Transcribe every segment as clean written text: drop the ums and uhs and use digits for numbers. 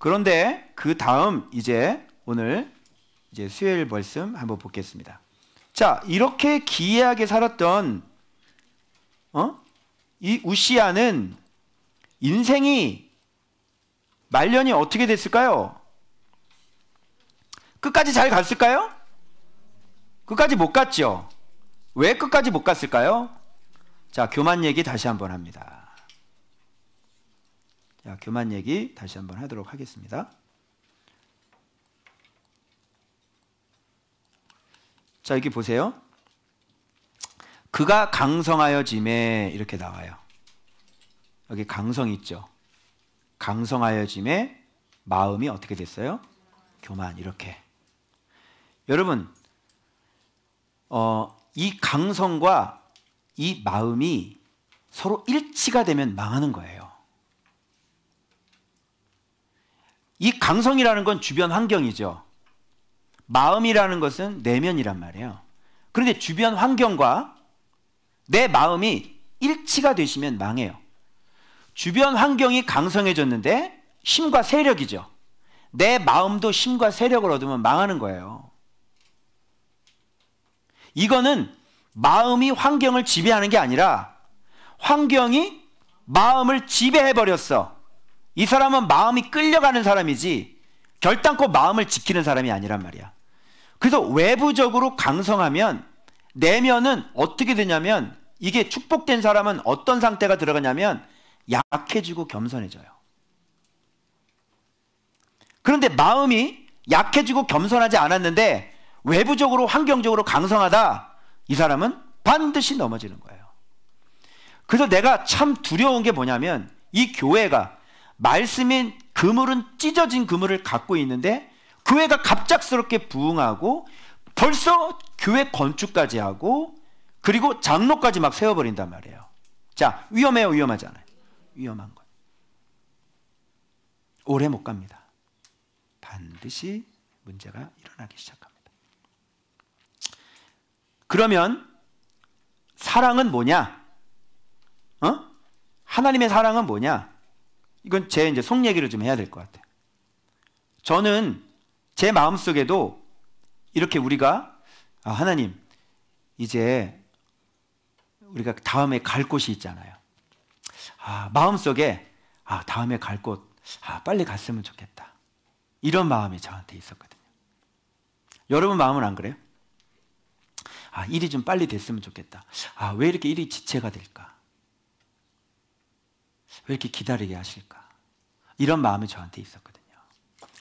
그런데 그 다음 이제 오늘 이제 수요일 말씀 한번 보겠습니다. 자, 이렇게 기이하게 살았던 이 우시야는 인생이 말년이 어떻게 됐을까요? 끝까지 잘 갔을까요? 끝까지 못 갔죠. 왜 끝까지 못 갔을까요? 자, 교만 얘기 다시 한번 합니다. 자, 교만 얘기 다시 한번 하도록 하겠습니다. 자, 여기 보세요. 그가 강성하여짐에 이렇게 나와요. 여기 강성 있죠. 강성하여짐에 마음이 어떻게 됐어요? 교만. 이렇게. 여러분, 이 강성과 이 마음이 서로 일치가 되면 망하는 거예요. 이 강성이라는 건 주변 환경이죠. 마음이라는 것은 내면이란 말이에요. 그런데 주변 환경과 내 마음이 일치가 되시면 망해요. 주변 환경이 강성해졌는데 힘과 세력이죠. 내 마음도 힘과 세력을 얻으면 망하는 거예요. 이거는 마음이 환경을 지배하는 게 아니라 환경이 마음을 지배해버렸어. 이 사람은 마음이 끌려가는 사람이지 결단코 마음을 지키는 사람이 아니란 말이야. 그래서 외부적으로 강성하면 내면은 어떻게 되냐면, 이게 축복된 사람은 어떤 상태가 들어가냐면 약해지고 겸손해져요. 그런데 마음이 약해지고 겸손하지 않았는데 외부적으로 환경적으로 강성하다, 이 사람은 반드시 넘어지는 거예요. 그래서 내가 참 두려운 게 뭐냐면, 이 교회가 말씀인 그물은 찢어진 그물을 갖고 있는데 교회가 갑작스럽게 부흥하고 벌써 교회 건축까지 하고 그리고 장로까지 막 세워버린단 말이에요. 자, 위험해요, 위험하잖아요. 위험한 것. 오래 못 갑니다. 반드시 문제가 일어나기 시작합니다. 그러면 사랑은 뭐냐? 하나님의 사랑은 뭐냐? 이건 제 이제 속 얘기를 좀 해야 될 것 같아요. 저는 제 마음속에도 이렇게 우리가 하나님, 이제 우리가 다음에 갈 곳이 있잖아요. 마음속에 다음에 갈 곳 빨리 갔으면 좋겠다, 이런 마음이 저한테 있었거든요. 여러분 마음은 안 그래요? 일이 좀 빨리 됐으면 좋겠다. 왜 이렇게 일이 지체가 될까? 왜 이렇게 기다리게 하실까? 이런 마음이 저한테 있었거든요.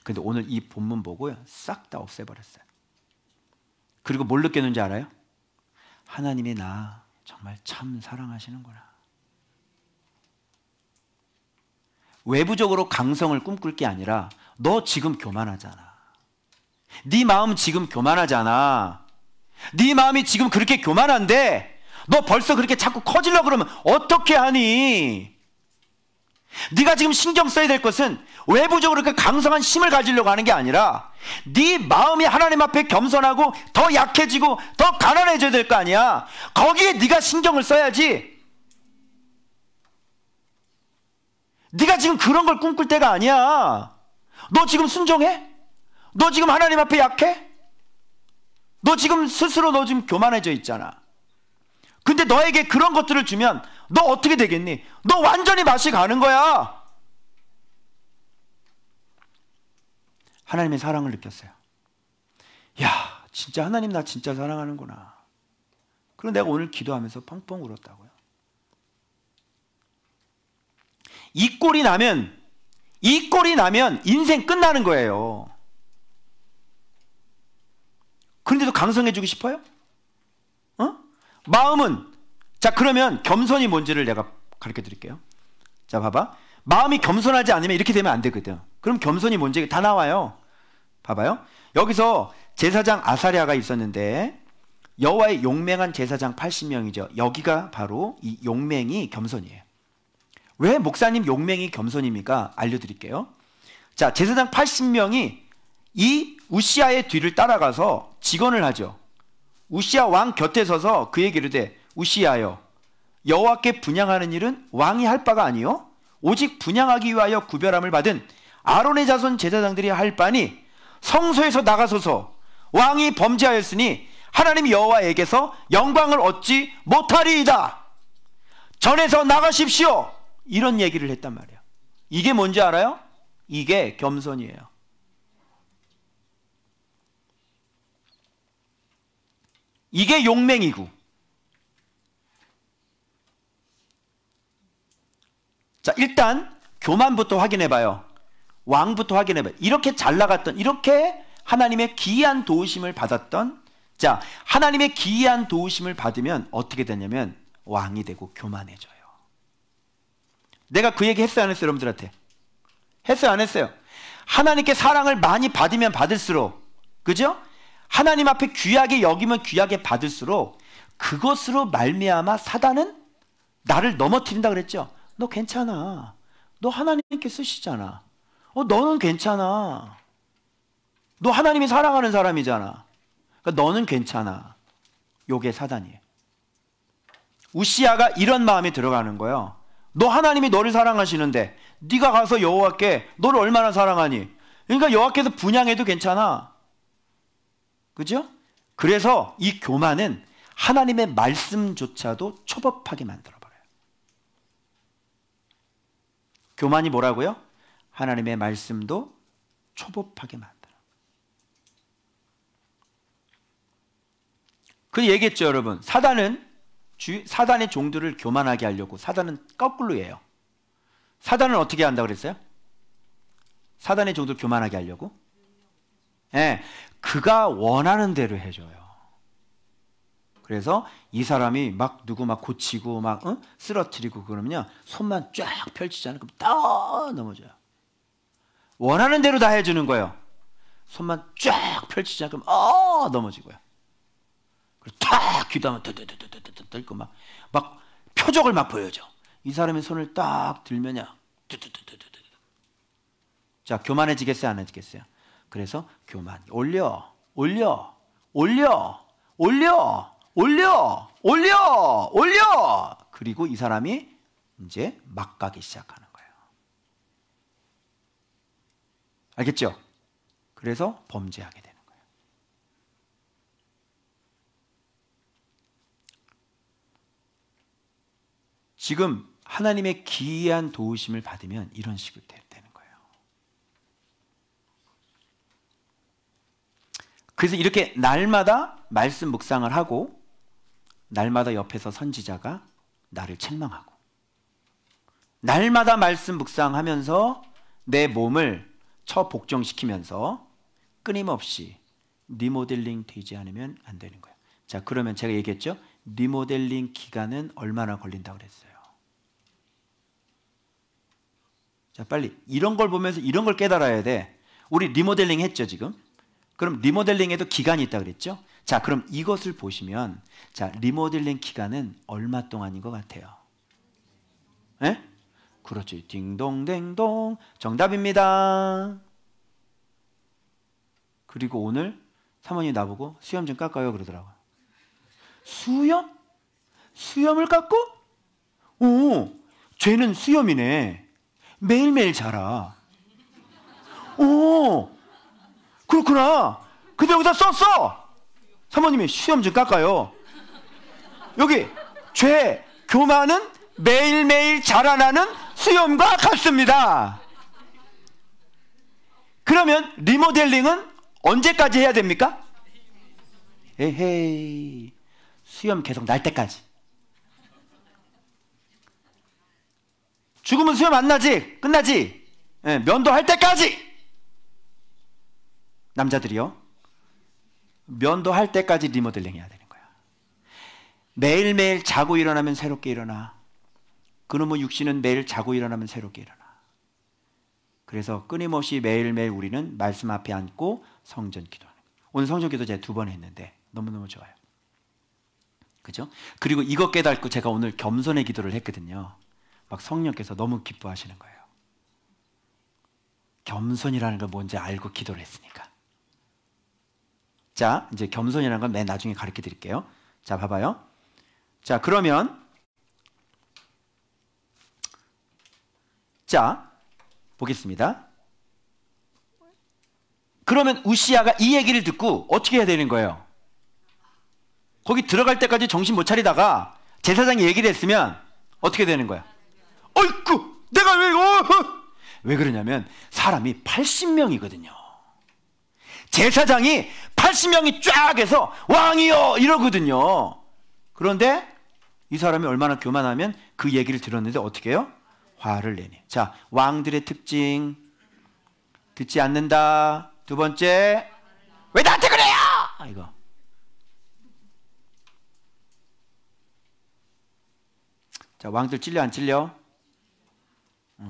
근데 오늘 이 본문 보고요, 싹 다 없애버렸어요. 그리고 뭘 느꼈는지 알아요? 하나님이 나 정말 참 사랑하시는구나. 외부적으로 강성을 꿈꿀 게 아니라, 너 지금 교만하잖아. 네 마음 지금 교만하잖아. 네 마음이 지금 그렇게 교만한데 너 벌써 그렇게 자꾸 커지려고 그러면 어떻게 하니? 네가 지금 신경 써야 될 것은 외부적으로 그 강성한 힘을 가지려고 하는 게 아니라 네 마음이 하나님 앞에 겸손하고 더 약해지고 더 가난해져야 될 거 아니야. 거기에 네가 신경을 써야지. 네가 지금 그런 걸 꿈꿀 때가 아니야. 너 지금 순종해? 너 지금 하나님 앞에 약해? 너 지금 스스로 너 지금 교만해져 있잖아. 근데 너에게 그런 것들을 주면 너 어떻게 되겠니? 너 완전히 맛이 가는 거야. 하나님의 사랑을 느꼈어요. 야, 진짜 하나님 나 진짜 사랑하는구나. 그럼 내가 오늘 기도하면서 펑펑 울었다고요. 이 꼴이 나면 인생 끝나는 거예요. 그런데도 강성해지고 싶어요? 마음은, 자, 그러면 겸손이 뭔지를 내가 가르쳐 드릴게요. 자, 봐봐. 마음이 겸손하지 않으면 이렇게 되면 안 되거든. 그럼 겸손이 뭔지 다 나와요. 봐봐요. 여기서 제사장 아사랴가 있었는데 여호와의 용맹한 제사장 80명이죠. 여기가 바로 이 용맹이 겸손이에요. 왜 목사님 용맹이 겸손입니까? 알려드릴게요. 자, 제사장 80명이 이 우시야의 뒤를 따라가서 직언을 하죠. 우시야 왕 곁에 서서 그에게 이르되, 우시야여, 여호와께 분향하는 일은 왕이 할 바가 아니요 오직 분향하기 위하여 구별함을 받은 아론의 자손 제사장들이 할 바니 성소에서 나가소서. 왕이 범죄하였으니 하나님 여호와에게서 영광을 얻지 못하리이다. 전에서 나가십시오. 이런 얘기를 했단 말이에요. 이게 뭔지 알아요? 이게 겸손이에요. 이게 용맹이고. 자, 일단 교만부터 확인해봐요. 왕부터 확인해봐요. 이렇게 잘 나갔던, 이렇게 하나님의 기이한 도우심을 받았던, 자, 하나님의 기이한 도우심을 받으면 어떻게 되냐면 왕이 되고 교만해져요. 내가 그 얘기 했어요, 안 했어요, 여러분들한테? 했어요, 안 했어요? 하나님께 사랑을 많이 받으면 받을수록, 그죠? 하나님 앞에 귀하게 여기면 귀하게 받을수록 그것으로 말미암아 사단은 나를 넘어뜨린다 그랬죠. 너 괜찮아. 너 하나님께 쓰시잖아. 너는 괜찮아. 너 하나님이 사랑하는 사람이잖아. 그러니까 너는 괜찮아. 요게 사단이에요. 우시야가 이런 마음이 들어가는 거예요. 너 하나님이 너를 사랑하시는데 네가 가서 여호와께 너를 얼마나 사랑하니? 그러니까 여호와께서 분양해도 괜찮아. 그죠? 그래서 이 교만은 하나님의 말씀조차도 초법하게 만들어버려요. 교만이 뭐라고요? 하나님의 말씀도 초법하게 만들어. 그 얘기했죠, 여러분. 사단의 종들을 교만하게 하려고 사단은 거꾸로 해요. 사단은 어떻게 한다고 그랬어요? 사단의 종들을 교만하게 하려고? 네, 그가 원하는 대로 해줘요. 그래서 이 사람이 막 누구 막 고치고 막 쓰러뜨리고 그러면요, 손만 쫙 펼치잖아요. 그럼 딱 넘어져요. 원하는 대로 다 해주는 거예요. 손만 쫙 펼치잖아요. 그럼 넘어지고요. 그리고 탁 기도하면 드드드드드드 들고 막 표적을 막 보여줘. 이 사람이 손을 딱 들면요, 드드드드드드. 자, 교만해지겠어요, 안 해지겠어요? 그래서 교만 올려 그리고 이 사람이 이제 막 가기 시작하는 거예요. 알겠죠? 그래서 범죄하게 되는 거예요. 지금 하나님의 기이한 도우심을 받으면 이런 식으로 되는 거예요. 그래서 이렇게 날마다 말씀 묵상을 하고 날마다 옆에서 선지자가 나를 책망하고 날마다 말씀 묵상하면서 내 몸을 처복종시키면서 끊임없이 리모델링 되지 않으면 안 되는 거예요. 자, 그러면 제가 얘기했죠? 리모델링 기간은 얼마나 걸린다고 그랬어요? 자, 빨리 이런 걸 보면서 이런 걸 깨달아야 돼. 우리 리모델링 했죠, 지금? 그럼 리모델링에도 기간이 있다고 그랬죠? 자, 그럼 이것을 보시면, 자, 리모델링 기간은 얼마 동안인 것 같아요? 예? 그렇죠. 딩동댕동 정답입니다. 그리고 오늘 사모님이 나보고 수염 좀 깎아요 그러더라고요. 수염? 수염을 깎고? 오, 쟤는 수염이네. 매일매일 자라. 오, 그렇구나. 근데 여기다 썼어. 사모님이 수염 좀 깎아요. 여기 죄, 교만은 매일매일 자라나는 수염과 같습니다. 그러면 리모델링은 언제까지 해야 됩니까? 에헤이, 수염 계속 날 때까지. 죽으면 수염 안 나지? 끝나지? 예, 면도할 때까지. 남자들이요, 면도할 때까지 리모델링 해야 되는 거야. 매일매일 자고 일어나면 새롭게 일어나. 그놈의 육신은 매일 자고 일어나면 새롭게 일어나. 그래서 끊임없이 매일매일 우리는 말씀 앞에 앉고 성전 기도하는 거예요. 오늘 성전 기도 제가 2번 했는데 너무너무 좋아요. 그죠? 그리고 이거 깨닫고 제가 오늘 겸손의 기도를 했거든요. 막 성령께서 너무 기뻐하시는 거예요. 겸손이라는 걸 뭔지 알고 기도를 했으니까. 자, 이제 겸손이라는 건 맨 나중에 가르쳐 드릴게요. 자, 봐봐요. 자, 그러면 자, 보겠습니다. 그러면 우시야가 이 얘기를 듣고 어떻게 해야 되는 거예요? 거기 들어갈 때까지 정신 못 차리다가 제사장이 얘기를 했으면 어떻게 되는 거야? 어이쿠, 내가 왜 그러냐면 사람이 80명이거든요. 제사장이 80명이 쫙 해서 왕이여 이러거든요. 그런데 이 사람이 얼마나 교만하면 그 얘기를 들었는데 어떻게 해요? 화를 내네. 자, 왕들의 특징 듣지 않는다. 두 번째, 왜 나한테 그래요? 이거. 자, 왕들 찔려 안 찔려?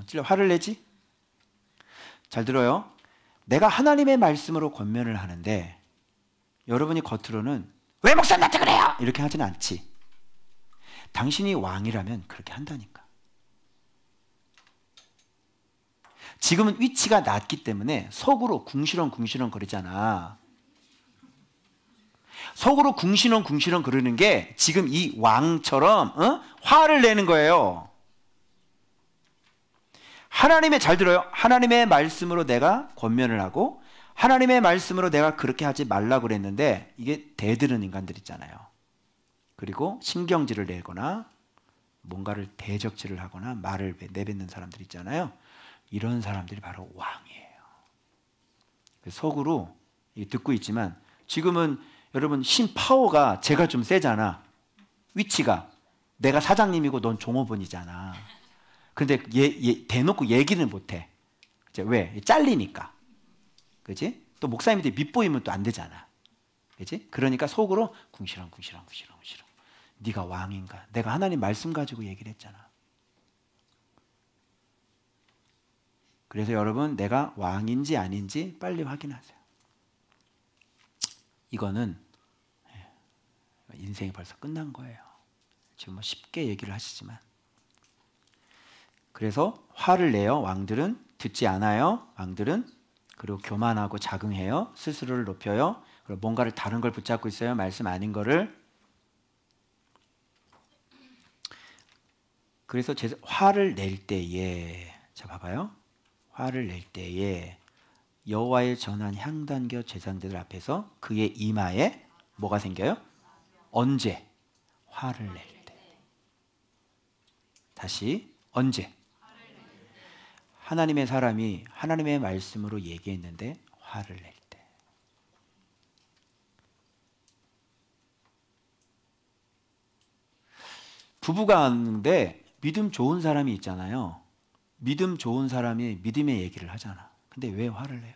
찔려. 화를 내지? 잘 들어요. 내가 하나님의 말씀으로 권면을 하는데 여러분이 겉으로는 왜 목사님 나한테 그래요? 이렇게 하지는 않지. 당신이 왕이라면 그렇게 한다니까. 지금은 위치가 낮기 때문에 속으로 궁시렁 거리잖아. 속으로 궁시렁 거리는 게 지금 이 왕처럼 화를 내는 거예요. 하나님의, 잘 들어요. 하나님의 말씀으로 내가 권면을 하고 하나님의 말씀으로 내가 그렇게 하지 말라고 그랬는데 이게 대드는 인간들 있잖아요. 그리고 신경질을 내거나 뭔가를 대적질을 하거나 말을 내뱉는 사람들 있잖아요. 이런 사람들이 바로 왕이에요. 속으로 듣고 있지만 지금은 여러분 신파워가 제가 좀 세잖아. 위치가 내가 사장님이고 넌 종업원이잖아. 근데 대놓고 얘기는 못해. 왜? 잘리니까. 그지? 또 목사님한테 밑보이면 또 안 되잖아. 그지? 그러니까 속으로 궁시렁. 네가 왕인가? 내가 하나님 말씀 가지고 얘기를 했잖아. 그래서 여러분, 내가 왕인지 아닌지 빨리 확인하세요. 이거는 인생이 벌써 끝난 거예요. 지금 뭐 쉽게 얘기를 하시지만. 그래서 화를 내요. 왕들은 듣지 않아요. 왕들은 그리고 교만하고 자긍해요. 스스로를 높여요. 그리고 뭔가를 다른 걸 붙잡고 있어요. 말씀 아닌 거를. 그래서 화를 낼 때에, 자 봐봐요. 화를 낼 때에 여호와의 전한 향단겨 제사장들 앞에서 그의 이마에 뭐가 생겨요? 언제? 화를 낼 때. 다시, 언제? 하나님의 사람이 하나님의 말씀으로 얘기했는데 화를 낼 때. 부부가 하는데 믿음 좋은 사람이 있잖아요. 믿음 좋은 사람이 믿음의 얘기를 하잖아. 근데 왜 화를 내요?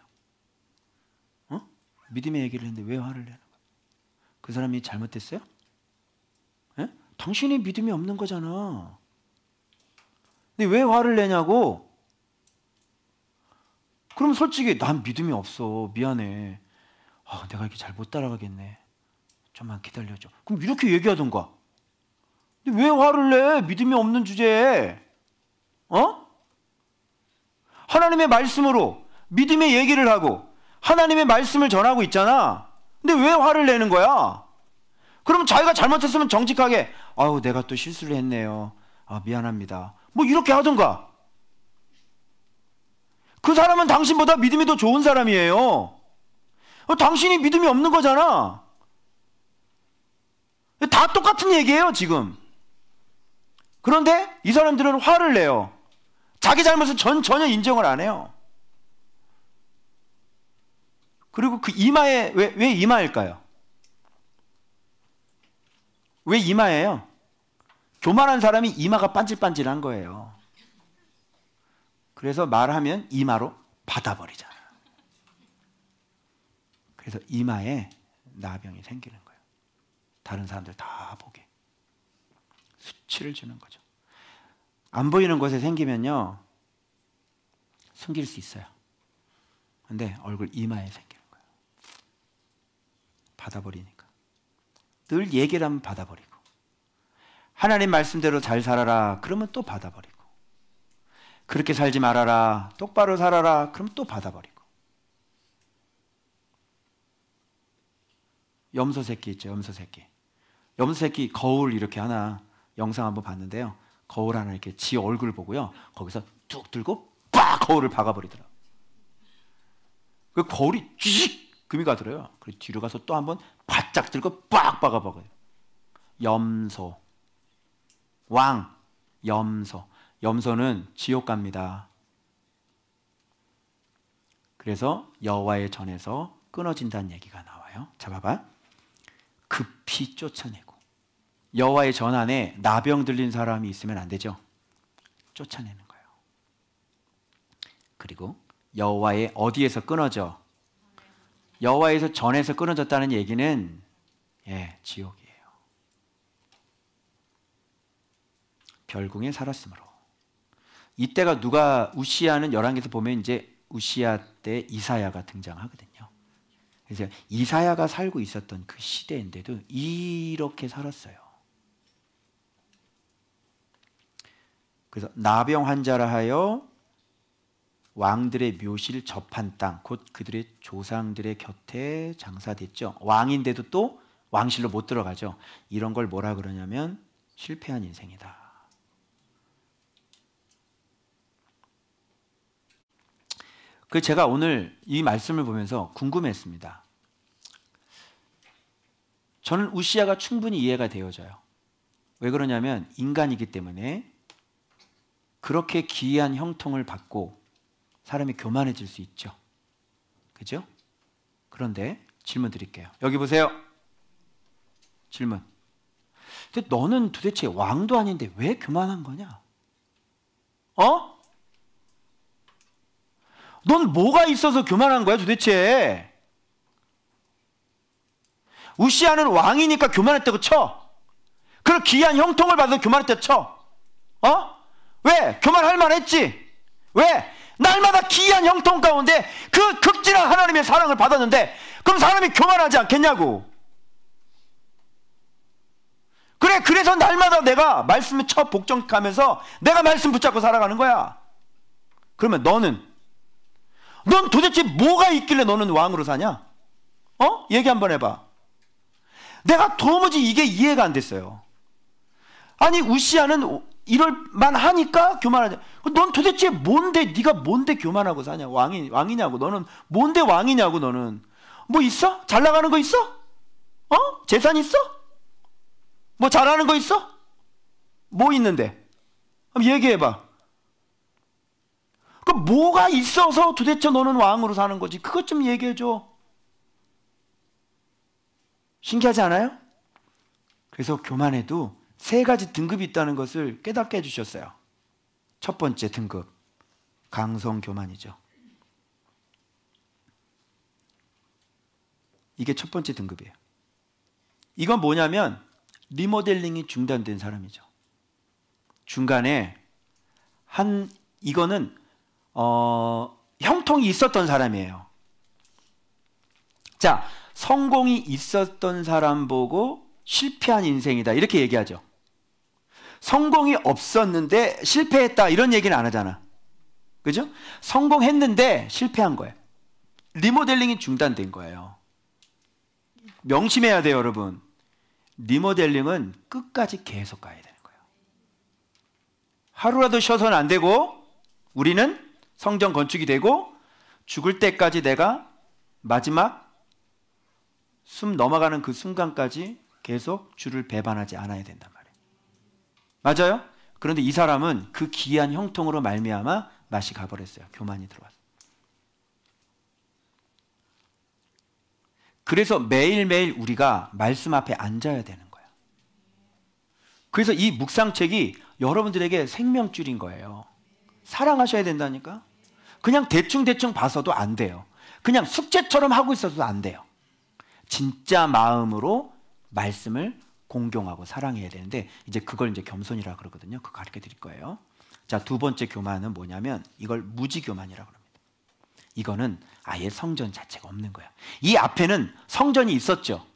믿음의 얘기를 했는데 왜 화를 내는 거야? 그 사람이 잘못됐어요? 에? 당신이 믿음이 없는 거잖아. 근데 왜 화를 내냐고? 그럼 솔직히 난 믿음이 없어. 미안해. 내가 이렇게 잘 못 따라가겠네. 좀만 기다려줘. 그럼 이렇게 얘기하던가. 근데 왜 화를 내? 믿음이 없는 주제에. 하나님의 말씀으로 믿음의 얘기를 하고 하나님의 말씀을 전하고 있잖아. 근데 왜 화를 내는 거야? 그럼 자기가 잘못했으면 정직하게 내가 또 실수를 했네요. 미안합니다. 뭐 이렇게 하던가. 그 사람은 당신보다 믿음이 더 좋은 사람이에요. 당신이 믿음이 없는 거잖아. 다 똑같은 얘기예요 지금. 그런데 이 사람들은 화를 내요. 자기 잘못을 전혀 인정을 안 해요. 그리고 그 이마에 왜 이마일까요? 왜 이마예요? 교만한 사람이 이마가 반질반질한 거예요. 그래서 말하면 이마로 받아버리잖아. 그래서 이마에 나병이 생기는 거예요. 다른 사람들 다 보게. 수치를 주는 거죠. 안 보이는 곳에 생기면요 숨길 수 있어요. 근데 얼굴 이마에 생기는 거예요. 받아버리니까. 늘 얘기를 하면 받아버리고, 하나님 말씀대로 잘 살아라 그러면 또 받아버리고, 그렇게 살지 말아라 똑바로 살아라 그럼 또 받아버리고. 염소 새끼 있죠. 염소 새끼 거울 이렇게 하나 영상 한번 봤는데요. 거울 하나 이렇게 지 얼굴 보고요. 거기서 툭 들고 빡 거울을 박아버리더라고요. 그 거울이 쥐익 금이 가더래요. 그리고 뒤로 가서 또 한번 바짝 들고 빡 박아박아요. 염소, 왕, 염소. 염소는 지옥 갑니다. 그래서 여호와의 전에서 끊어진다는 얘기가 나와요. 자, 봐봐. 급히 쫓아내고. 여호와의 전 안에 나병 들린 사람이 있으면 안 되죠. 쫓아내는 거예요. 그리고 여호와의 어디에서 끊어져? 여호와에서 전에서 끊어졌다는 얘기는 지옥이에요. 별궁에 살았으므로. 이때가 누가 우시야는 열왕기에서 보면 이제 우시야 때 이사야가 등장하거든요. 그래서 이사야가 살고 있었던 그 시대인데도 이렇게 살았어요. 그래서 나병 환자라 하여 왕들의 묘실 접한 땅, 곧 그들의 조상들의 곁에 장사됐죠. 왕인데도 또 왕실로 못 들어가죠. 이런 걸 뭐라 그러냐면 실패한 인생이다. 그 제가 오늘 이 말씀을 보면서 궁금했습니다. 저는 우시야가 충분히 이해가 되어져요. 왜 그러냐면 인간이기 때문에 그렇게 기이한 형통을 받고 사람이 교만해질 수 있죠. 그죠? 그런데 질문 드릴게요. 여기 보세요. 질문. 근데 너는 도대체 왕도 아닌데 왜 교만한 거냐? 넌 뭐가 있어서 교만한 거야 도대체? 우시야는 왕이니까 교만했다고 쳐. 그런 기이한 형통을 받아서 교만했다고 쳐. 왜? 교만할 만했지. 왜? 날마다 기이한 형통 가운데 그 극진한 하나님의 사랑을 받았는데 그럼 사람이 교만하지 않겠냐고. 그래, 그래서 날마다 내가 말씀을 쳐 복종하면서 내가 말씀 붙잡고 살아가는 거야. 그러면 넌 도대체 뭐가 있길래 너는 왕으로 사냐? 얘기 한번 해봐. 내가 도무지 이게 이해가 안 됐어요. 아니 우시야는 이럴 만하니까 교만하냐? 넌 도대체 뭔데, 네가 뭔데 교만하고 사냐? 왕이냐고. 너는 뭔데 왕이냐고. 너는 뭐 있어? 잘 나가는 거 있어? 재산 있어? 뭐 잘하는 거 있어? 뭐 있는데? 그럼 얘기해봐. 그 뭐가 있어서 도대체 너는 왕으로 사는 거지? 그것 좀 얘기해줘. 신기하지 않아요? 그래서 교만에도 세 가지 등급이 있다는 것을 깨닫게 해주셨어요. 첫 번째 등급, 강성교만이죠. 이게 첫 번째 등급이에요. 이건 뭐냐면 리모델링이 중단된 사람이죠. 중간에 이거는 형통이 있었던 사람이에요. 자, 성공이 있었던 사람 보고 실패한 인생이다 이렇게 얘기하죠. 성공이 없었는데 실패했다 이런 얘기는 안 하잖아. 그죠? 성공했는데 실패한 거예요. 리모델링이 중단된 거예요. 명심해야 돼요, 여러분. 리모델링은 끝까지 계속 가야 되는 거예요. 하루라도 쉬어서는 안 되고 우리는 성전 건축이 되고 죽을 때까지 내가 마지막 숨 넘어가는 그 순간까지 계속 주를 배반하지 않아야 된단 말이에요. 맞아요? 그런데 이 사람은 그 기이한 형통으로 말미암아 맛이 가버렸어요. 교만이 들어와서. 그래서 매일매일 우리가 말씀 앞에 앉아야 되는 거예요. 그래서 이 묵상책이 여러분들에게 생명줄인 거예요. 사랑하셔야 된다니까. 그냥 대충대충 봐서도 안 돼요. 그냥 숙제처럼 하고 있어도 안 돼요. 진짜 마음으로 말씀을 공경하고 사랑해야 되는데 이제 그걸 이제 겸손이라 그러거든요. 그거 가르쳐 드릴 거예요. 자, 두 번째 교만은 뭐냐면 이걸 무지교만이라고 합니다. 이거는 아예 성전 자체가 없는 거야. 이 앞에는 성전이 있었죠.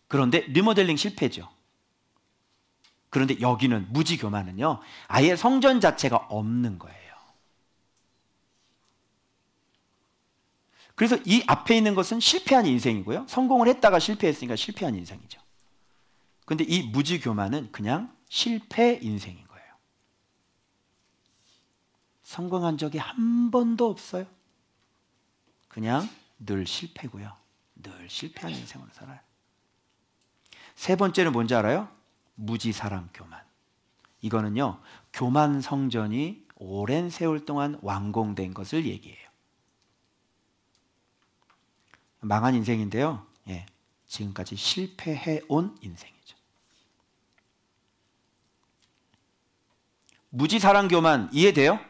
그런데 리모델링 실패죠. 그런데 여기는 무지교만은요, 아예 성전 자체가 없는 거예요. 그래서 이 앞에 있는 것은 실패한 인생이고요. 성공을 했다가 실패했으니까 실패한 인생이죠. 그런데 이 무지교만은 그냥 실패 인생인 거예요. 성공한 적이 한 번도 없어요. 그냥 늘 실패고요. 늘 실패하는 인생으로 살아요. 세 번째는 뭔지 알아요? 무지사랑 교만. 이거는요, 교만 성전이 오랜 세월 동안 완공된 것을 얘기해요. 망한 인생인데요. 예, 지금까지 실패해온 인생이죠. 무지사랑 교만 이해돼요?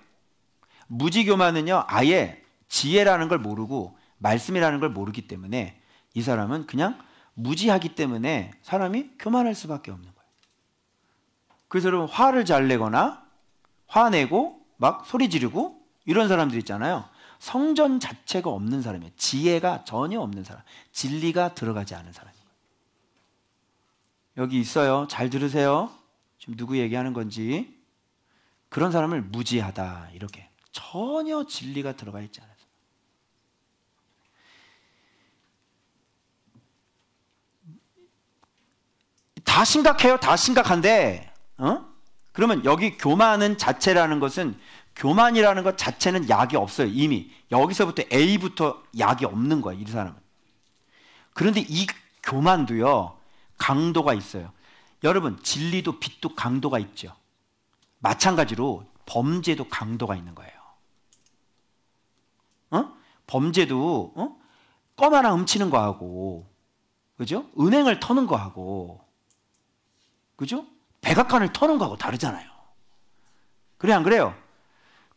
무지교만은요, 아예 지혜라는 걸 모르고 말씀이라는 걸 모르기 때문에 이 사람은 그냥 무지하기 때문에 사람이 교만할 수밖에 없는 거예요. 그래서 여러분, 화를 잘 내거나 화내고 막 소리 지르고 이런 사람들 있잖아요. 성전 자체가 없는 사람이에요. 지혜가 전혀 없는 사람, 진리가 들어가지 않은 사람이에요. 여기 있어요. 잘 들으세요. 지금 누구 얘기하는 건지. 그런 사람을 무지하다, 이렇게. 전혀 진리가 들어가 있지 않아요. 다 심각해요. 다 심각한데, 그러면 여기 교만은 자체라는 것은, 교만이라는 것 자체는 약이 없어요. 이미 여기서부터 A부터 약이 없는 거예요, 이 사람은. 그런데 이 교만도요, 강도가 있어요. 여러분, 진리도 빛도 강도가 있죠. 마찬가지로 범죄도 강도가 있는 거예요. 범죄도 껌 하나 훔치는 거하고, 그죠? 은행을 터는 거하고, 그죠? 백악관을 터는 거하고 다르잖아요. 그래, 안 그래요?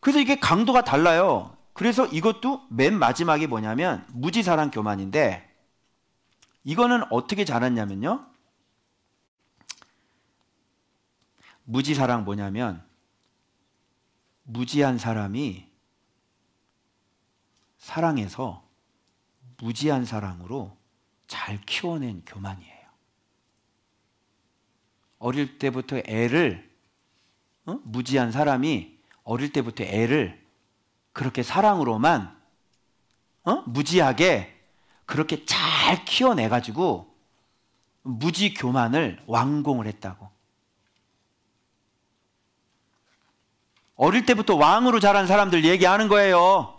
그래서 이게 강도가 달라요. 그래서 이것도 맨 마지막이 뭐냐면 무지사랑 교만인데, 이거는 어떻게 자랐냐면요, 무지사랑 뭐냐면 무지한 사람이 사랑해서 무지한 사랑으로 잘 키워낸 교만이에요. 어릴 때부터 애를, 무지한 사람이 어릴 때부터 애를 그렇게 사랑으로만, 무지하게 그렇게 잘 키워내가지고 무지 교만을 완공을 했다고. 어릴 때부터 왕으로 자란 사람들 얘기하는 거예요.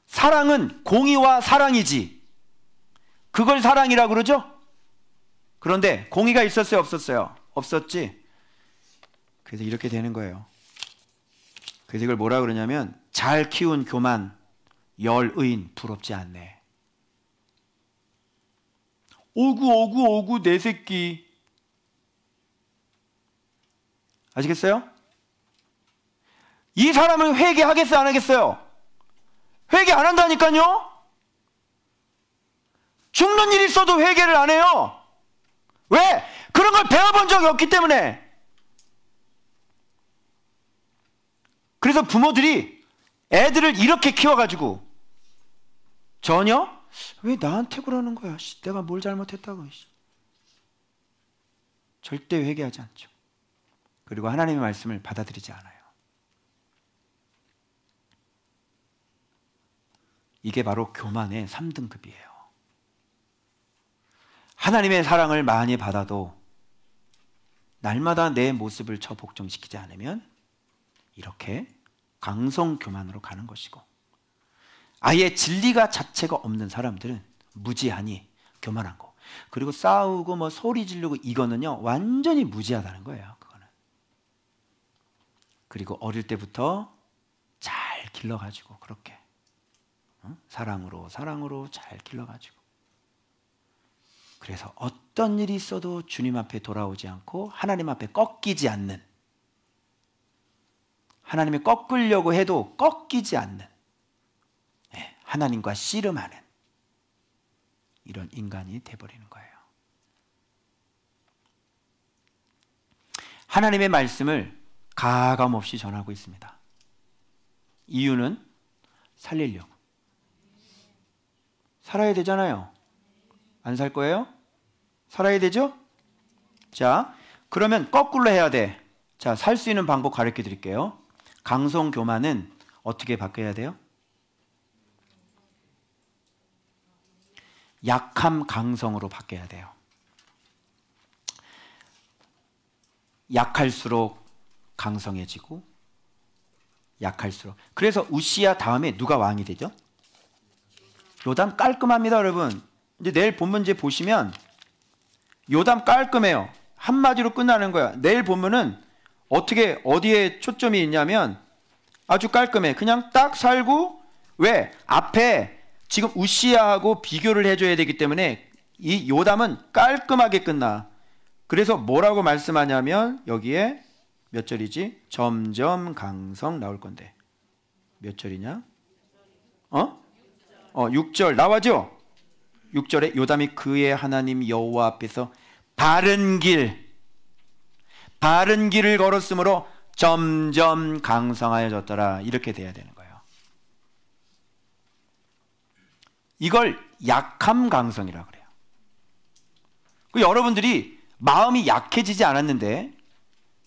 사랑은 공의와 사랑이지. 그걸 사랑이라고 그러죠? 그런데 공의가 있었어요, 없었어요? 없었지. 그래서 이렇게 되는 거예요. 그래서 이걸 뭐라 그러냐면, 잘 키운 교만, 열의인 부럽지 않네. 오구 내 새끼. 아시겠어요? 이 사람은 회개하겠어요, 안 하겠어요? 회개 안 한다니까요? 죽는 일이 있어도 회개를 안 해요. 왜? 그런 걸 배워본 적이 없기 때문에. 그래서 부모들이 애들을 이렇게 키워가지고 전혀, 왜 나한테 그러는 거야? 내가 뭘 잘못했다고. 절대 회개하지 않죠. 그리고 하나님의 말씀을 받아들이지 않아요. 이게 바로 교만의 3등급이에요. 하나님의 사랑을 많이 받아도 날마다 내 모습을 복종시키지 않으면 이렇게 강성 교만으로 가는 것이고, 아예 진리가 자체가 없는 사람들은 무지하니 교만한 거. 그리고 싸우고 뭐 소리 지르고, 이거는요 완전히 무지하다는 거예요. 그거는. 그리고 어릴 때부터 잘 길러가지고 그렇게 사랑으로 잘 길러가지고, 그래서 어떤 일이 있어도 주님 앞에 돌아오지 않고 하나님 앞에 꺾이지 않는, 하나님이 꺾으려고 해도 꺾이지 않는, 하나님과 씨름하는 이런 인간이 돼버리는 거예요. 하나님의 말씀을 가감없이 전하고 있습니다. 이유는 살리려고. 살아야 되잖아요. 안 살 거예요? 살아야 되죠? 자, 그러면 거꾸로 해야 돼. 자, 살 수 있는 방법 가르쳐 드릴게요. 강성 교만은 어떻게 바뀌어야 돼요? 약함 강성으로 바뀌어야 돼요. 약할수록 강성해지고, 약할수록. 그래서 우시야 다음에 누가 왕이 되죠? 요담. 깔끔합니다, 여러분. 이제 내일 본 문제 보시면 요담 깔끔해요. 한마디로 끝나는 거야. 내일 보면은 어떻게 어디에 초점이 있냐면 아주 깔끔해. 그냥 딱 살고, 왜? 앞에 지금 우시야하고 비교를 해줘야 되기 때문에 이 요담은 깔끔하게 끝나. 그래서 뭐라고 말씀하냐면 여기에 몇 절이지? 점점 강성 나올 건데 몇 절이냐? 6절 나와죠? 6절에 요담이 그의 하나님 여호와 앞에서 바른 길을 걸었으므로 점점 강성하여졌더라. 이렇게 돼야 되는 거예요. 이걸 약함 강성이라고 그래요. 여러분들이 마음이 약해지지 않았는데,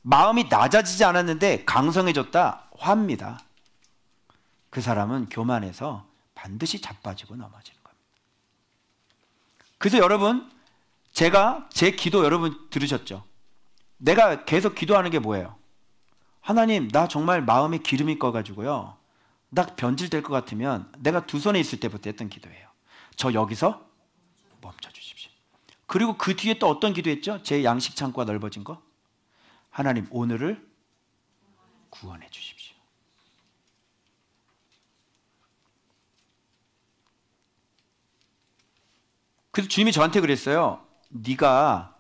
마음이 낮아지지 않았는데 강성해졌다, 화입니다. 그 사람은 교만해서 반드시 자빠지고 넘어지는 겁니다. 그래서 여러분, 제가 제 기도 여러분 들으셨죠? 내가 계속 기도하는 게 뭐예요? 하나님, 나 정말 마음에 기름이 꺼가지고요, 나 변질될 것 같으면 내가 두 손에 있을 때부터 했던 기도예요. 저 여기서 멈춰주십시오. 그리고 그 뒤에 또 어떤 기도했죠? 제 양식 창고가 넓어진 거. 하나님, 오늘을 구원해 주십시오. 그래서 주님이 저한테 그랬어요. 네가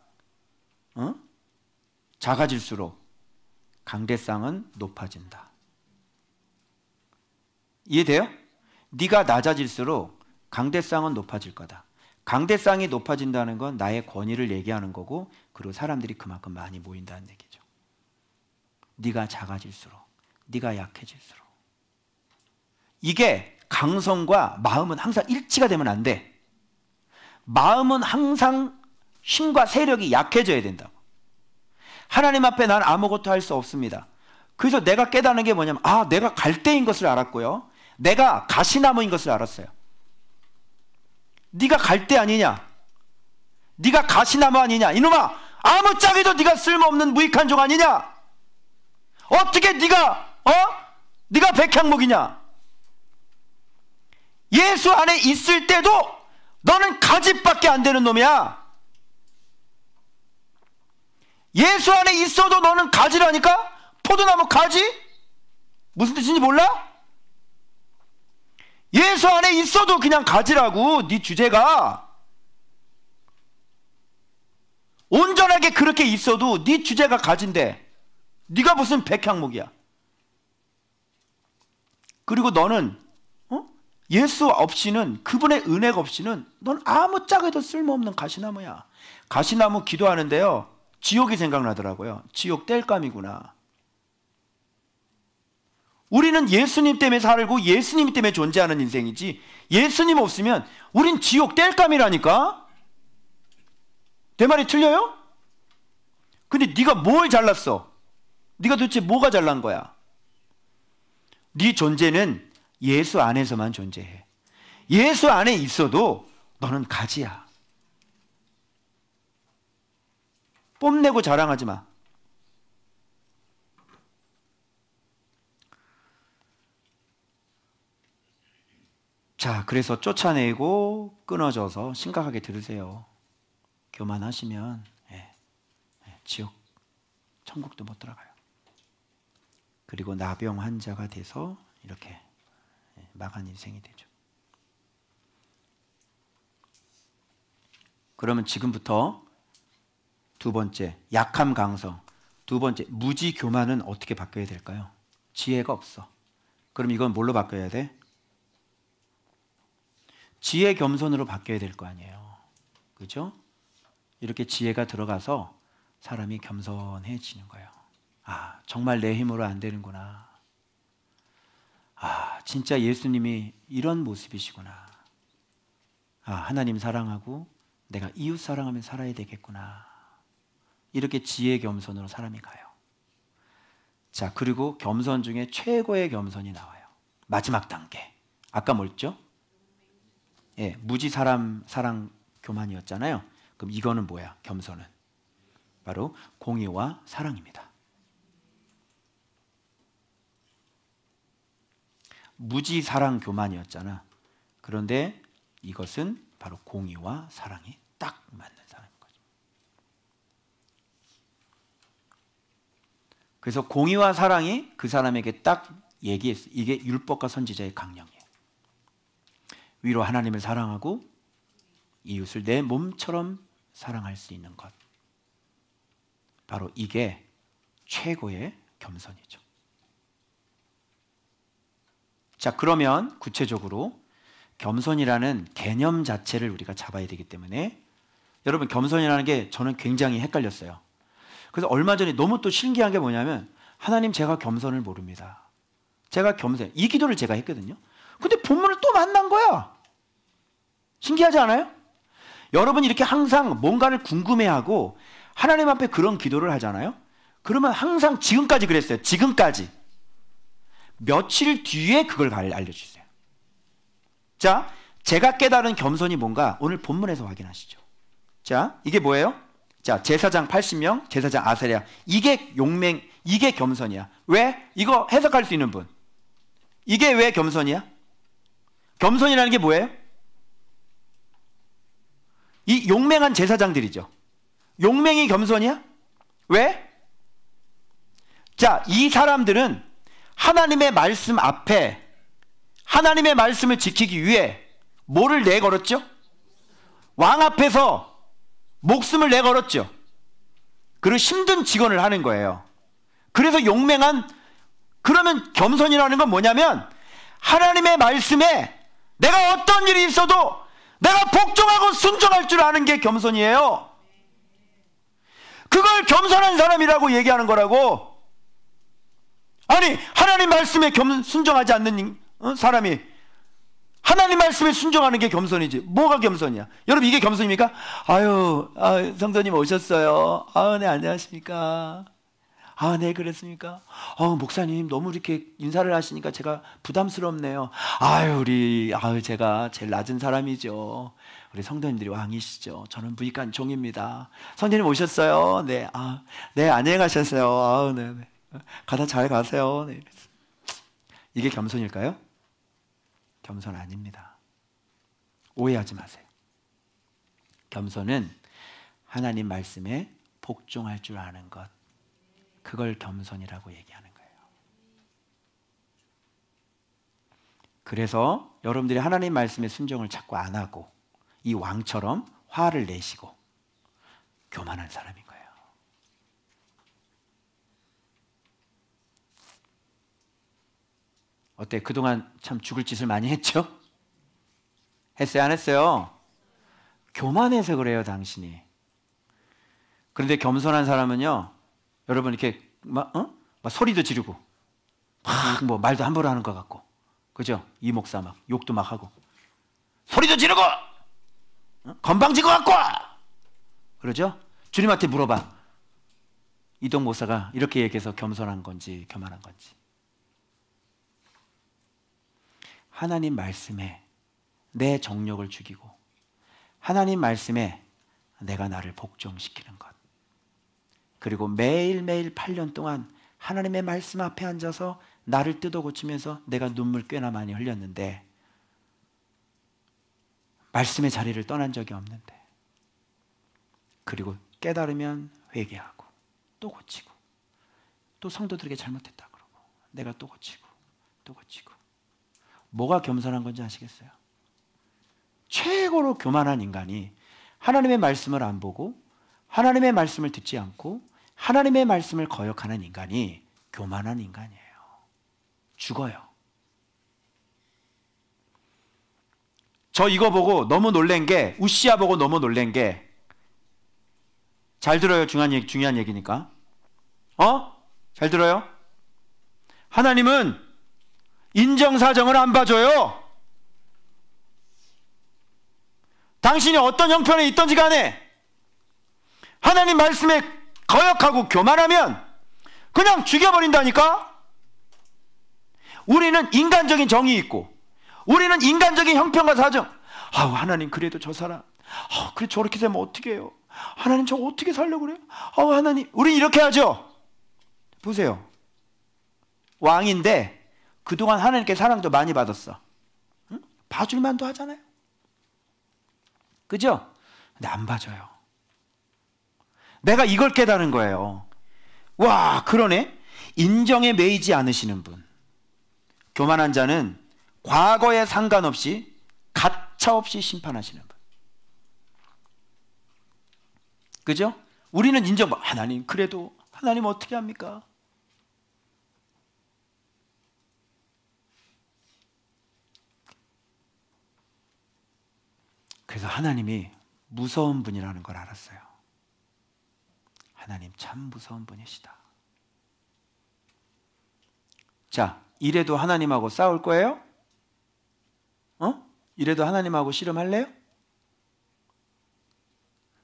작아질수록 강대상은 높아진다. 이해돼요? 네가 낮아질수록 강대상은 높아질 거다. 강대상이 높아진다는 건 나의 권위를 얘기하는 거고, 그리고 사람들이 그만큼 많이 모인다는 얘기죠. 네가 작아질수록, 네가 약해질수록. 이게 강성과 마음은 항상 일치가 되면 안 돼. 마음은 항상 힘과 세력이 약해져야 된다고. 하나님 앞에 난 아무것도 할 수 없습니다. 그래서 내가 깨닫는 게 뭐냐면, 내가 갈대인 것을 알았고요, 내가 가시나무인 것을 알았어요. 네가 갈대 아니냐? 네가 가시나무 아니냐? 이놈아, 아무짝에도 네가 쓸모없는 무익한 종 아니냐? 어떻게 네가 백향목이냐? 예수 안에 있을 때도 너는 가지밖에 안 되는 놈이야. 예수 안에 있어도 너는 가지라니까? 포도나무 가지? 무슨 뜻인지 몰라? 예수 안에 있어도 그냥 가지라고. 네 주제가 온전하게 그렇게 있어도 네 주제가 가지인데 네가 무슨 백향목이야. 그리고 너는 예수 없이는, 그분의 은혜가 없이는 넌 아무짝에도 쓸모없는 가시나무야. 가시나무 기도하는데요, 지옥이 생각나더라고요. 지옥 땔감이구나. 우리는 예수님 때문에 살고 예수님 때문에 존재하는 인생이지, 예수님 없으면 우린 지옥 땔감이라니까. 내 말이 틀려요? 근데 네가 뭘 잘났어? 네가 도대체 뭐가 잘난 거야? 네 존재는 예수 안에서만 존재해. 예수 안에 있어도 너는 가지야. 뽐내고 자랑하지 마. 자, 그래서 쫓아내고 끊어져서 심각하게 들으세요. 교만하시면 지옥, 천국도 못 들어가요. 그리고 나병 환자가 돼서 이렇게 망한 인생이 되죠. 그러면 지금부터 두 번째, 약함 강성. 두 번째, 무지 교만은 어떻게 바뀌어야 될까요? 지혜가 없어. 그럼 이건 뭘로 바뀌어야 돼? 지혜 겸손으로 바뀌어야 될 거 아니에요. 그죠? 이렇게 지혜가 들어가서 사람이 겸손해지는 거예요. 정말 내 힘으로 안 되는구나. 진짜 예수님이 이런 모습이시구나. 하나님 사랑하고 내가 이웃 사랑하며 살아야 되겠구나. 이렇게 지혜 겸손으로 사람이 가요. 자, 그리고 겸손 중에 최고의 겸손이 나와요. 마지막 단계. 아까 뭐였죠? 무지 사랑 교만이었잖아요. 그럼 이거는 뭐야? 겸손은 바로 공의와 사랑입니다. 무지사랑 교만이었잖아. 그런데 이것은 바로 공의와 사랑이 딱 맞는 사람인 거죠. 그래서 공의와 사랑이 그 사람에게 딱 얘기했어. 이게 율법과 선지자의 강령이에요. 위로 하나님을 사랑하고 이웃을 내 몸처럼 사랑할 수 있는 것. 바로 이게 최고의 겸손이죠. 자, 그러면 구체적으로 겸손이라는 개념 자체를 우리가 잡아야 되기 때문에 여러분, 겸손이라는 게 저는 굉장히 헷갈렸어요. 그래서 얼마 전에 너무 또 신기한 게 뭐냐면, 하나님, 제가 겸손을 모릅니다. 제가 겸손, 이 기도를 제가 했거든요. 근데 본문을 또 만난 거야. 신기하지 않아요? 여러분이 이렇게 항상 뭔가를 궁금해하고 하나님 앞에 그런 기도를 하잖아요. 그러면 항상 지금까지 그랬어요. 지금까지. 며칠 뒤에 그걸 알려주세요. 자, 제가 깨달은 겸손이 뭔가 오늘 본문에서 확인하시죠. 자, 이게 뭐예요? 자, 제사장 80명, 제사장 아사랴. 이게 용맹, 이게 겸손이야. 왜? 이거 해석할 수 있는 분. 이게 왜 겸손이야? 겸손이라는 게 뭐예요? 이 용맹한 제사장들이죠. 용맹이 겸손이야? 왜? 자, 이 사람들은 하나님의 말씀 앞에 하나님의 말씀을 지키기 위해 뭐를 내걸었죠? 왕 앞에서 목숨을 내걸었죠. 그리고 힘든 직원을 하는 거예요. 그래서 용맹한, 그러면 겸손이라는 건 뭐냐면 하나님의 말씀에 내가 어떤 일이 있어도 내가 복종하고 순종할 줄 아는 게 겸손이에요. 그걸 겸손한 사람이라고 얘기하는 거라고. 아니, 하나님 말씀에 순종하지 않는 사람이 하나님 말씀에 순종하는 게 겸손이지. 뭐가 겸손이야? 여러분, 이게 겸손입니까? 아유, 성도님 오셨어요. 네, 안녕하십니까? 네, 그랬습니까? 목사님 너무 이렇게 인사를 하시니까 제가 부담스럽네요. 제가 제일 낮은 사람이죠. 우리 성도님들이 왕이시죠. 저는 부익한 종입니다. 성도님 오셨어요. 네, 네, 안녕히 가셨어요. 네, 네. 가다 잘 가세요. 네. 이게 겸손일까요? 겸손 아닙니다. 오해하지 마세요. 겸손은 하나님 말씀에 복종할 줄 아는 것. 그걸 겸손이라고 얘기하는 거예요. 그래서 여러분들이 하나님 말씀에 순종을 자꾸 안 하고 이 왕처럼 화를 내시고 교만한 사람인 거예요. 어때? 그동안 참 죽을 짓을 많이 했죠? 했어요? 안 했어요? 교만해서 그래요, 당신이. 그런데 겸손한 사람은요, 여러분 이렇게 막 소리도 지르고 막 뭐 말도 함부로 하는 것 같고, 그죠? 이 목사 막 욕도 막 하고 소리도 지르고 건방진 것 같고 그러죠? 주님한테 물어봐. 이동 목사가 이렇게 얘기해서 겸손한 건지 교만한 건지. 하나님 말씀에 내 정욕을 죽이고 하나님 말씀에 내가 나를 복종시키는 것, 그리고 매일매일 8년 동안 하나님의 말씀 앞에 앉아서 나를 뜯어 고치면서 내가 눈물 꽤나 많이 흘렸는데 말씀의 자리를 떠난 적이 없는데, 그리고 깨달으면 회개하고 또 고치고 또 성도들에게 잘못했다 그러고 내가 또 고치고 또 고치고. 뭐가 겸손한 건지 아시겠어요? 최고로 교만한 인간이 하나님의 말씀을 안 보고 하나님의 말씀을 듣지 않고 하나님의 말씀을 거역하는 인간이 교만한 인간이에요. 죽어요. 저 이거 보고 너무 놀란 게, 우시야 보고 너무 놀란 게, 잘 들어요. 중요한 얘기니까. 잘 들어요? 하나님은 인정사정을 안 봐줘요. 당신이 어떤 형편에 있든지 간에 하나님 말씀에 거역하고 교만하면 그냥 죽여버린다니까. 우리는 인간적인 정이 있고 우리는 인간적인 형편과 사정. 하나님, 그래도 저 사람 그래 저렇게 되면 어떻게 해요? 하나님, 저 어떻게 살려고 그래요? 하나님, 우리 이렇게 하죠. 보세요. 왕인데 그동안 하나님께 사랑도 많이 받았어. 응? 봐줄만도 하잖아요. 그죠? 근데 안 봐줘요. 내가 이걸 깨달은 거예요. 와, 그러네. 인정에 매이지 않으시는 분. 교만한 자는 과거에 상관없이 가차없이 심판하시는 분. 그죠? 우리는 인정, 하나님 그래도 하나님 어떻게 합니까? 그래서 하나님이 무서운 분이라는 걸 알았어요. 하나님 참 무서운 분이시다. 자, 이래도 하나님하고 싸울 거예요? 이래도 하나님하고 씨름할래요?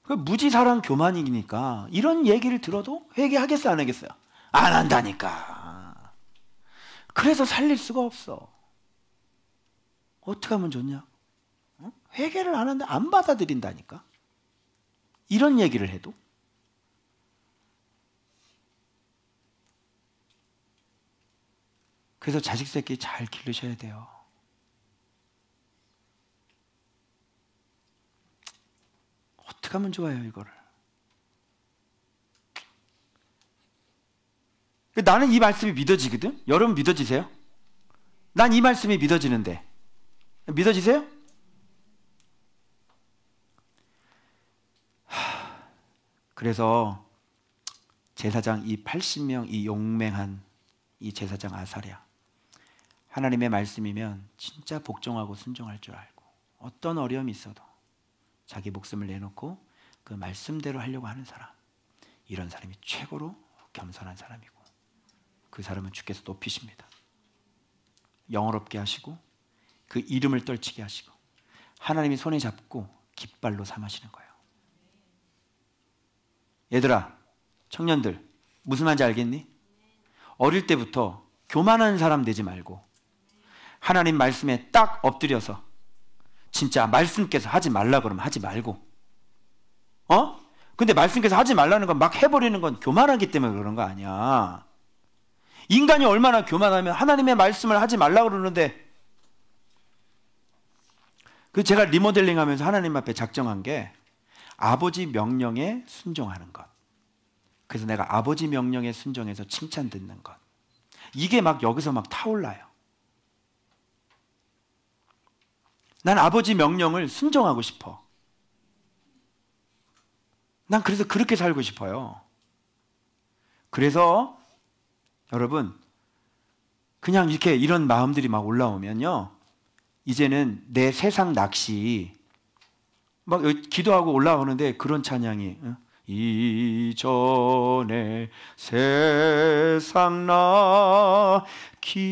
그 무지사랑 교만이니까 이런 얘기를 들어도 회개하겠어요, 안 하겠어요? 안 한다니까. 그래서 살릴 수가 없어. 어떻게 하면 좋냐? 회개를 안 하는데 안 받아들인다니까. 이런 얘기를 해도. 그래서 자식 새끼 잘 기르셔야 돼요. 어떻게 하면 좋아요, 이거를? 나는 이 말씀이 믿어지거든? 여러분 믿어지세요? 난 이 말씀이 믿어지는데. 믿어지세요? 그래서 제사장 이 80명 이 용맹한 이 제사장 아사랴, 하나님의 말씀이면 진짜 복종하고 순종할 줄 알고 어떤 어려움이 있어도 자기 목숨을 내놓고 그 말씀대로 하려고 하는 사람, 이런 사람이 최고로 겸손한 사람이고 그 사람은 주께서 높이십니다. 영어롭게 하시고 그 이름을 떨치게 하시고 하나님이 손에 잡고 깃발로 삼으시는 거예요. 얘들아, 청년들, 무슨 말인지 알겠니? 어릴 때부터 교만한 사람 되지 말고 하나님 말씀에 딱 엎드려서 진짜 말씀께서 하지 말라 그러면 하지 말고, 근데 말씀께서 하지 말라는 건 막 해버리는 건 교만하기 때문에 그런 거 아니야. 인간이 얼마나 교만하면 하나님의 말씀을 하지 말라 그러는데. 그 제가 리모델링 하면서 하나님 앞에 작정한 게 아버지 명령에 순종하는 것. 그래서 내가 아버지 명령에 순종해서 칭찬 듣는 것. 이게 막 여기서 막 타올라요. 난 아버지 명령을 순종하고 싶어. 난 그래서 그렇게 살고 싶어요. 그래서 여러분, 그냥 이렇게 이런 마음들이 막 올라오면요, 이제는 내 세상 낚시 막 기도하고 올라오는데 그런 찬양이 이전에 세상 나 기뻤어도,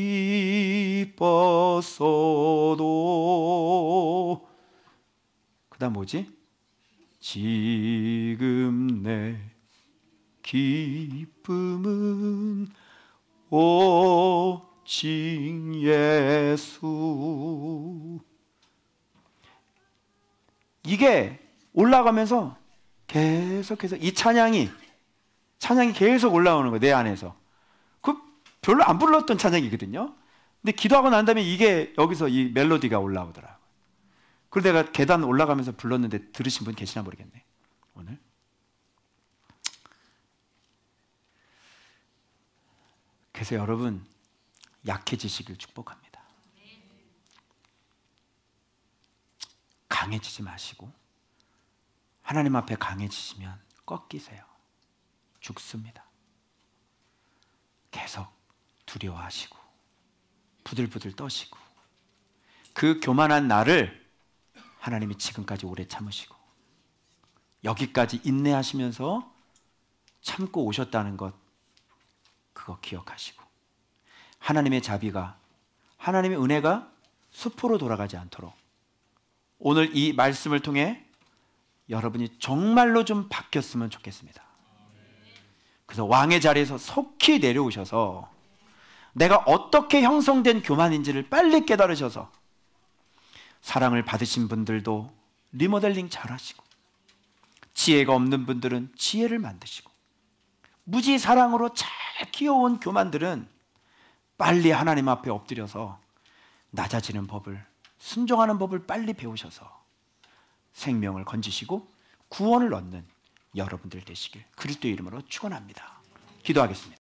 그 다음 뭐지? 지금 내 기쁨은 오직 예수. 이게 올라가면서 계속해서 이 찬양이 계속 올라오는 거예요, 내 안에서. 그 별로 안 불렀던 찬양이거든요. 근데 기도하고 난 다음에 이게 여기서 이 멜로디가 올라오더라고요. 그리고 내가 계단 올라가면서 불렀는데 들으신 분 계시나 모르겠네, 오늘. 그래서 여러분, 약해지시길 축복합니다. 강해지지 마시고 하나님 앞에 강해지시면 꺾이세요. 죽습니다. 계속 두려워하시고 부들부들 떠시고 그 교만한 나를 하나님이 지금까지 오래 참으시고 여기까지 인내하시면서 참고 오셨다는 것, 그거 기억하시고 하나님의 자비가, 하나님의 은혜가 수포로 돌아가지 않도록 오늘 이 말씀을 통해 여러분이 정말로 좀 바뀌었으면 좋겠습니다. 그래서 왕의 자리에서 속히 내려오셔서 내가 어떻게 형성된 교만인지를 빨리 깨달으셔서 사랑을 받으신 분들도 리모델링 잘하시고, 지혜가 없는 분들은 지혜를 만드시고, 무지 사랑으로 잘 키워온 교만들은 빨리 하나님 앞에 엎드려서 낮아지는 법을, 순종하는 법을 빨리 배우셔서 생명을 건지시고 구원을 얻는 여러분들 되시길 그리스도의 이름으로 축원합니다. 기도하겠습니다.